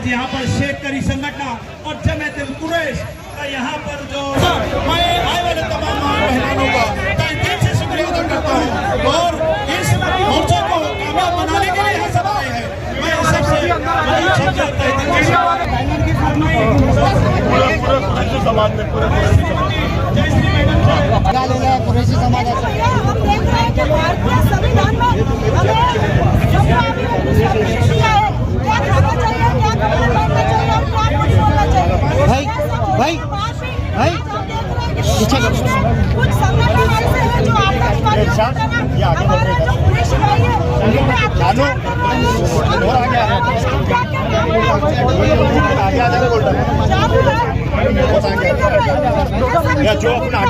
आज यहाँ पर शेतकरी संगठन और जमात-उल-कुरैश का यहाँ पर जो मैं आए वाले तमाम बहनों का तहे दिल से शुक्रिया अदा करता हूँ और इस मोर्चे को कामयाब बनाने के लिए यहाँ सब आए हैं। मैं सबसे समाज में कुरैशी समाज संविधान में भाई भाई भाई कुछ संगठन ऐसे हैं जो हमारे जो कुरैशी भाई है जो अपना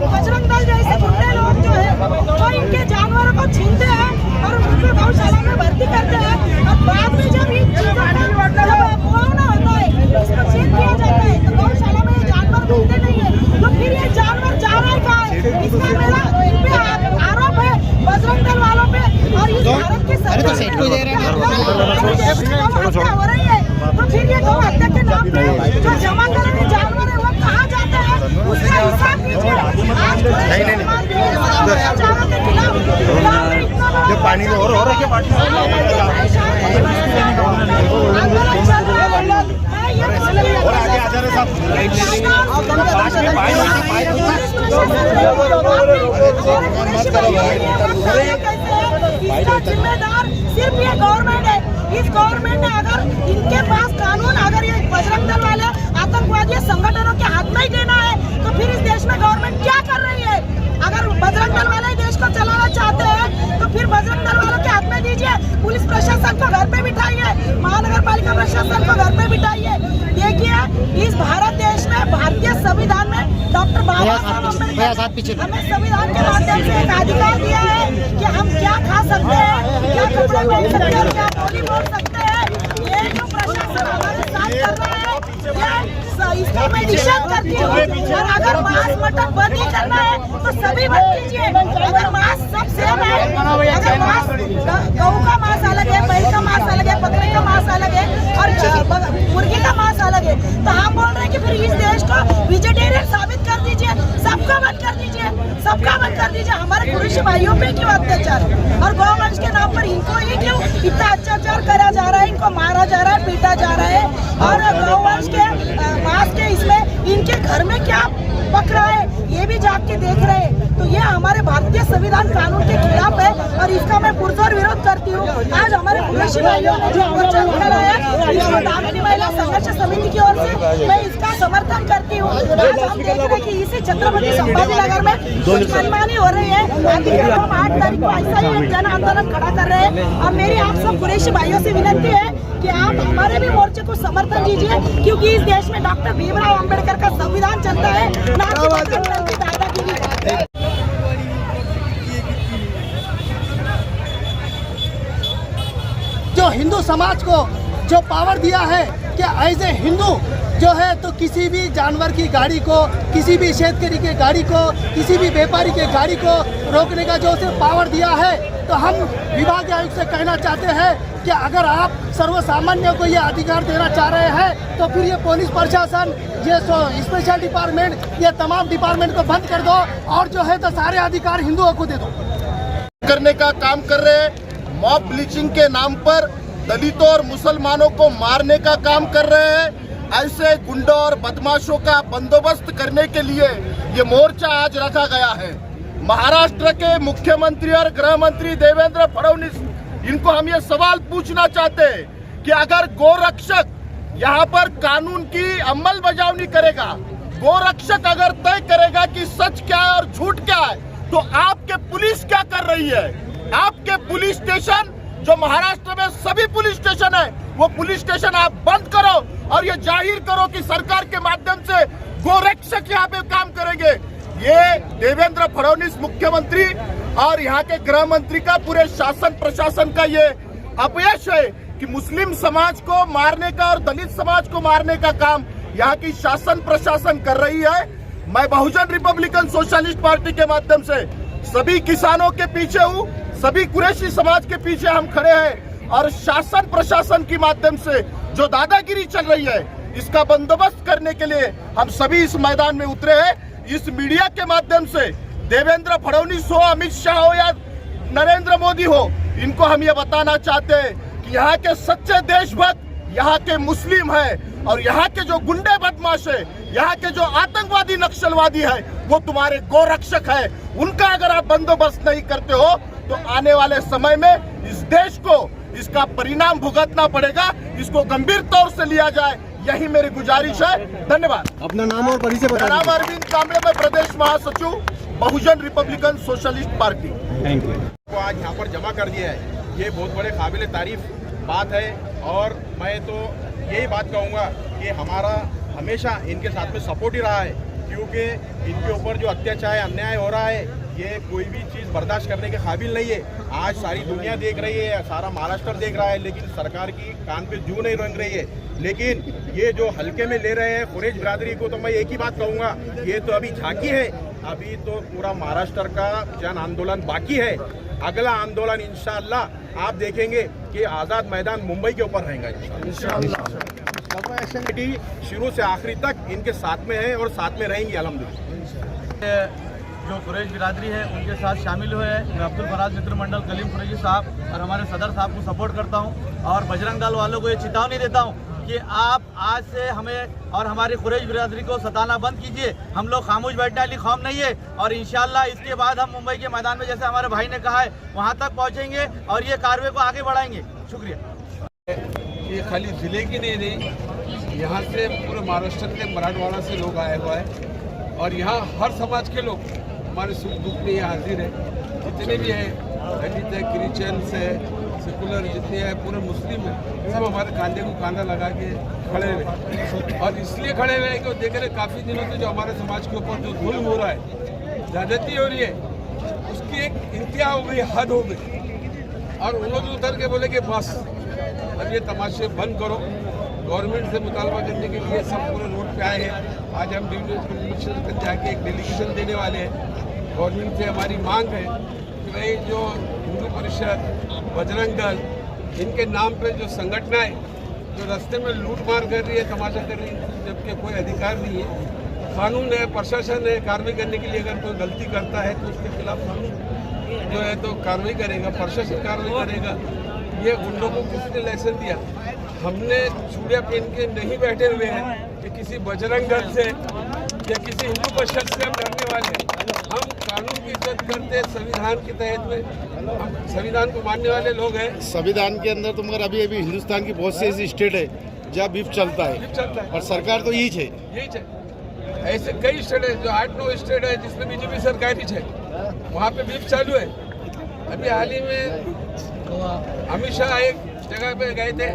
बजरंग दल जैसे गुंडे लोग जो है वो इनके जानवरों को छीनते हैं और उनको गौशाला में भर्ती करते हैं और बाद में जब इन चीजों का मुआवजा होता है इसको छीन किया जाता है तो गौशाला में ये जानवर मिलते नहीं है। तो फिर ये जानवर जा रहा है कहाँ है? इसका मेरा इन पे आरोप है बजरंग दल वालों पे और इस भारत के सरकार हो रही है। तो फिर ये गौ हत्या के नाम पे जो जमा करेंगे जानवर है वो कहाँ जाते हैं उसका हिसाब कीजिए। आज जो पानी में और रहा है पार्टी और आगे आ जा रहे साहब इसका जिम्मेदार सिर्फ ये गवर्नमेंट है। इस गवर्नमेंट ने अगर इनके पास कानून अगर ये बजरंग दल वाले आतंकवादी संगठनों के हाथ में ही देना है तो फिर इस देश में गवर्नमेंट क्या कर रही है? अगर बजरंग दल वाले देश को चलाना चाहते हैं तो फिर बजरंग दल वालों के हाथ में दीजिए। पुलिस प्रशासन को घर पे बिठाइए, महानगर पालिका प्रशासन को घर पे बिठाइए। देखिए इस भारत देश में भारतीय संविधान में डॉक्टर बाबा साहब अम्बेडकर हमें संविधान के माध्यम से एक अधिकार दिया है कि हम क्या खा सकते हैं, क्या कपड़े पहन सकते हैं, क्या बोली बोल सकते हैं। ये जो प्रशासन हमारे साथ कर रहा है इसको मैं निषेध करती हूँ। और अगर मांस मटन बंद ही करना है तो सभी बंद कीजिए। अगर मांस सब सेम है, अगर मांस गऊ का मांस अलग है, बैल का मांस अलग है, बकरे का मांस अलग है और मुर्गी का मांस अलग है तो हम बोल रहे हैं कि फिर इस देश को वेजिटेरियन साबित कर दीजिए, सबका बंद कर दीजिए, सबका बंद कर दीजिए। हमारे कुरैशी भाइयों पे क्यों अत्याचार और गौवंश के नाम पर इनको ही क्यों इतना अत्याचार करा जा रहा है, इनको मारा जा रहा है, पीटा जा रहा है और गौवंश के मांस के इसमें इनके घर में क्या पक रहा है ये भी जाग के देख रहे हैं। तो ये हमारे भारतीय संविधान कानून के खिलाफ है और इसका मैं पुरजोर विरोध करती हूँ। आज हमारे कुरैशी भाइयों ने जो मोर्चा निकाला है इसको दामिनी महिला संघर्ष समिति की ओर से मैं इसका समर्थन करती हूँ। आज हम देख रहे हैं कि इसी छत्रपति संभाजीनगर में मनमानी हो रही है। हम 8 तारीख को ऐसा ही जन आंदोलन खड़ा कर रहे हैं और मेरी आप सब कुरैशी भाइयों से विनती है कि आप हमारे भी मोर्चे को समर्थन दीजिए क्योंकि इस देश में डॉक्टर भीमराव अंबेडकर का संविधान चलता है, ना कि दादागिरी। जो हिंदू समाज को जो पावर दिया है कि एज ए हिंदू जो है तो किसी भी जानवर की गाड़ी को, किसी भी शेतकरी के गाड़ी को, किसी भी व्यापारी के गाड़ी को रोकने का जो उसे पावर दिया है तो हम विभागीय आयुक्त से कहना चाहते हैं कि अगर आप सर्वसामान्य को ये अधिकार देना चाह रहे हैं तो फिर ये पुलिस प्रशासन, ये स्पेशल डिपार्टमेंट, ये तमाम डिपार्टमेंट को बंद कर दो और जो है तो सारे अधिकार हिंदुओं को दे दो। करने का काम कर रहे हैं, मॉब ब्लीचिंग के नाम पर दलितों और मुसलमानों को मारने का काम कर रहे हैं। ऐसे गुंडों और बदमाशों का बंदोबस्त करने के लिए ये मोर्चा आज रखा गया है। महाराष्ट्र के मुख्यमंत्री और गृह मंत्री देवेंद्र फडणवीस, इनको हम ये सवाल पूछना चाहते हैं कि अगर गोरक्षक यहाँ पर कानून की अमलबजावनी करेगा, गोरक्षक अगर तय करेगा कि सच क्या है और झूठ क्या है, तो आपके पुलिस क्या कर रही है? आपके पुलिस स्टेशन जो महाराष्ट्र में सभी पुलिस स्टेशन है वो पुलिस स्टेशन आप बंद करो और ये जाहिर करो कि सरकार के माध्यम से गोरक्षक यहाँ पे काम करेंगे। ये देवेंद्र फडणवीस मुख्यमंत्री और यहाँ के गृह मंत्री का, पूरे शासन प्रशासन का ये अपयश है कि मुस्लिम समाज को मारने का और दलित समाज को मारने का काम यहाँ की शासन प्रशासन कर रही है। मैं बहुजन रिपब्लिकन सोशलिस्ट पार्टी के माध्यम से सभी किसानों के पीछे हूँ, सभी कुरैशी समाज के पीछे हम खड़े हैं और शासन प्रशासन के माध्यम से जो दादागिरी चल रही है इसका बंदोबस्त करने के लिए हम सभी इस मैदान में उतरे हैं। इस मीडिया के माध्यम से देवेंद्र फडणवीस हो, अमित शाह हो या नरेंद्र मोदी हो, इनको हम ये बताना चाहते हैं कि यहाँ के सच्चे देशभक्त यहाँ के मुस्लिम है और यहाँ के जो गुंडे बदमाश है, यहाँ के जो आतंकवादी नक्सलवादी है वो तुम्हारे गोरक्षक है। उनका अगर आप बंदोबस्त नहीं करते हो तो आने वाले समय में इस देश को इसका परिणाम भुगतना पड़ेगा। इसको गंभीर तौर से लिया जाए, यही मेरी गुजारिश है। धन्यवाद। अपना नाम और परिचय मेरा नाम अरविंद कांबळे, मैं प्रदेश महासचिव Bahujan Republican Socialist Party. Thank you. को आज यहाँ पर जमा कर दिया है, ये बहुत बड़े काबिल तारीफ बात है। और मैं तो यही बात कहूँगा कि हमारा हमेशा इनके साथ में सपोर्ट ही रहा है, क्योंकि इनके ऊपर जो अत्याचार अन्याय हो रहा है ये कोई भी चीज़ बर्दाश्त करने के काबिल नहीं है। आज सारी दुनिया देख रही है, सारा महाराष्ट्र देख रहा है, लेकिन सरकार की कान पे जू नहीं रंग रही है। लेकिन ये जो हल्के में ले रहे हैं कुरैश बिरादरी को, तो मैं एक ही बात कहूँगा, ये तो अभी झांकी है, अभी तो पूरा महाराष्ट्र का जन आंदोलन बाकी है। अगला आंदोलन इंशाअल्लाह आप देखेंगे कि आज़ाद मैदान मुंबई के ऊपर रहेगा इंशाअल्लाह। शुरू से आखिरी तक इनके साथ में है और साथ में रहेंगी अल्हम्दुलिल्लाह। जो कुरैश बिरादरी है उनके साथ शामिल हुए हैं। मैं अब्दुल फराज मित्र मंडल कलीम कुरैशी साहब और हमारे सदर साहब को सपोर्ट करता हूं और बजरंग दल वालों को ये चेतावनी देता हूं कि आप आज से हमें और हमारी कुरैश बिरादरी को सताना बंद कीजिए। हम लोग खामोश बैठने वाली कौम नहीं है और इंशाल्लाह इसके बाद हम मुंबई के मैदान में, जैसे हमारे भाई ने कहा है, वहाँ तक पहुँचेंगे और ये कार्रवाई को आगे बढ़ाएंगे। शुक्रिया। ये खाली ज़िले की नहीं, यहाँ से पूरे महाराष्ट्र के मराठवाड़ा से लोग आए हुए हैं और यहाँ हर समाज के लोग हमारे सुख दुख में यहाँ हाजिर है। जितने भी हैं, दलित है, क्रिश्चियंस है, सेकुलर जितने हैं, पूरे मुस्लिम है, सब हमारे कांधे को कांधा लगा के खड़े हुए। और इसलिए खड़े हुए हैं कि देख रहे काफ़ी दिनों से जो हमारे समाज के ऊपर जो जुल्म हो रहा है, ज़्यादती हो रही है, उसकी एक इंतहा हो गई, हद हो गई। और उन लोग उतर के बोले कि बस अब ये तमाशे बंद करो। गवर्नमेंट से मुतालबा करने के लिए सब पूरे रोड पे आए हैं। आज हम डिविजन कमिश्नर तक जाके एक डेलीगेशन देने वाले हैं। गवर्नमेंट से हमारी मांग है कि भाई जो हिंदू परिषद, बजरंग दल, इनके नाम पे जो संगठनाएं जो रास्ते में लूट मार कर रही है, तमाशा कर रही है, जबकि कोई अधिकार नहीं है। कानून है, प्रशासन है, कार्रवाई करने के लिए अगर कोई गलती करता है तो उसके खिलाफ कानून जो है तो कार्रवाई करेगा, प्रशासन कार्रवाई करेगा। ये गुंडों को किसने लाइसेंस दिया? हमने चूड़िया पहन के नहीं बैठे हुए हैं कि किसी बजरंग दल से या किसी हिंदू परिषद से हम डरने वाले हैं। हम कानून की इज्जत करते, संविधान के तहत में हम संविधान को मानने वाले लोग हैं। संविधान के अंदर तो मगर अभी हिंदुस्तान की बहुत सी ऐसी स्टेट है जहाँ बीफ चलता है और सरकार तो यही है। ऐसे कई स्टेट है, जो 8-9 स्टेट है जिसमें बीजेपी सरकार ही है, वहाँ पे बीफ चालू है। अभी हाल ही में अमित शाह एक जगह पे गए थे,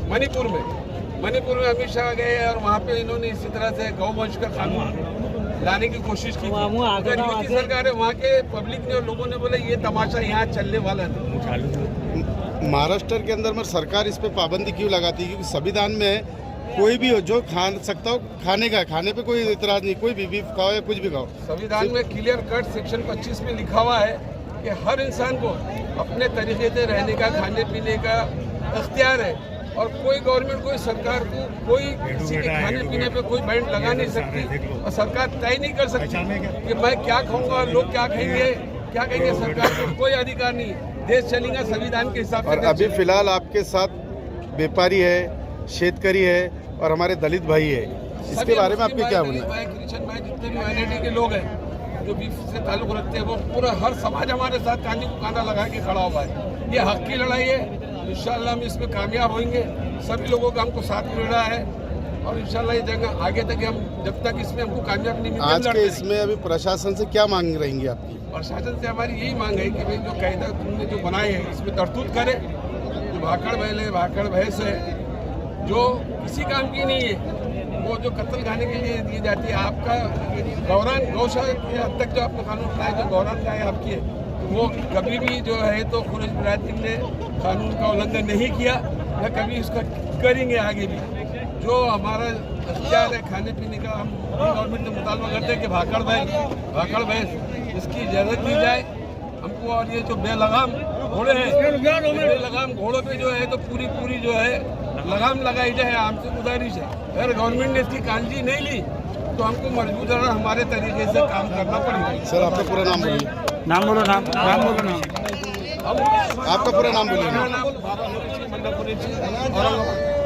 मणिपुर में अमित शाह गए और वहाँ पे इन्होंने इसी तरह से गौवंश का कानून लाने की कोशिश की। अगर यूपी सरकार है, वहाँ के पब्लिक ने और लोगों ने बोले ये तमाशा यहाँ चलने वाला नहीं। महाराष्ट्र के अंदर में सरकार इस पे पाबंदी क्यों लगाती है? क्योंकि संविधान में कोई भी हो जो खा सकता हो खाने का, खाने पे कोई इतराज नहीं, कोई भी बीफ खाओ या कुछ भी खाओ। संविधान में क्लियर कट सेक्शन 25 में लिखा हुआ है कि हर इंसान को अपने तरीके से रहने का, खाने पीने का अख्तियार है और कोई गवर्नमेंट, कोई सरकार को कोई किसी के खाने पीने पे कोई बैंड लगा नहीं सकती और सरकार तय नहीं कर सकती कि मैं क्या खाऊंगा, लोग क्या कहेंगे। सरकार को कोई अधिकार नहीं, देश चलेगा संविधान के हिसाब से। और अभी फिलहाल आपके साथ व्यापारी है, शेतकरी है और हमारे दलित भाई है, इसके बारे में आपके क्या बोलना है? क्रिश्चियन भाई, जितने भी माइनॉरिटी के लोग हैं जो बीफ से ताल्लुक रखते हैं, वो पूरा हर समाज हमारे साथ कांधे को कांधा लगा के खड़ा हुआ है। ये हक की लड़ाई है, इंशाल्लाह हम इसमें कामयाब होंगे। सभी लोगों का हमको साथ मिल रहा है और इंशाल्लाह ये जगह आगे तक हम जब तक इसमें हमको कामयाब नहीं मिलेगी। आज के इसमें अभी प्रशासन से क्या मांग रहेंगी आपकी? प्रशासन से हमारी यही मांग है कि भाई जो कायदा तुमने जो बनाए हैं इसमें तरतूद करे। जो भाखड़ बैल है, भाखड़ भैंस है, जो किसी काम की नहीं है, वो जो कत्ल खाने के लिए दी जाती है। आपका गौरान गौशाला के हद तक जो आपने कानून बनाया, जो गौरान का है आपकी, वो कभी भी जो है तो कुरैश बिरादरी ने कानून का उल्लंघन नहीं किया या कभी उसका करेंगे आगे भी। जो हमारा अख्तियार है खाने पीने का, हम गवर्नमेंट से मुतालबा करते हैं कि भाखड़ भैंस इसकी इजाज़त दी जाए। हमको, और ये जो बेलगाम घोड़े हैं, बेलगाम घोड़ों पे जो है तो पूरी जो है लगाम लगाई जाए। हमसे गुजारिश है, अगर गवर्नमेंट ने इसकी काळजी नहीं ली तो हमको मजबूत रहना, हमारे तरीके से काम करना पड़ेगा। सर आपका पूरा नाम बोलिए। नाम बोलो, नाम बोलो, नाम। आपका पूरा नाम बोलिए। मेरा नाम बाबा कुरेशी, मंडल कुरेशी, औरंगाबाद।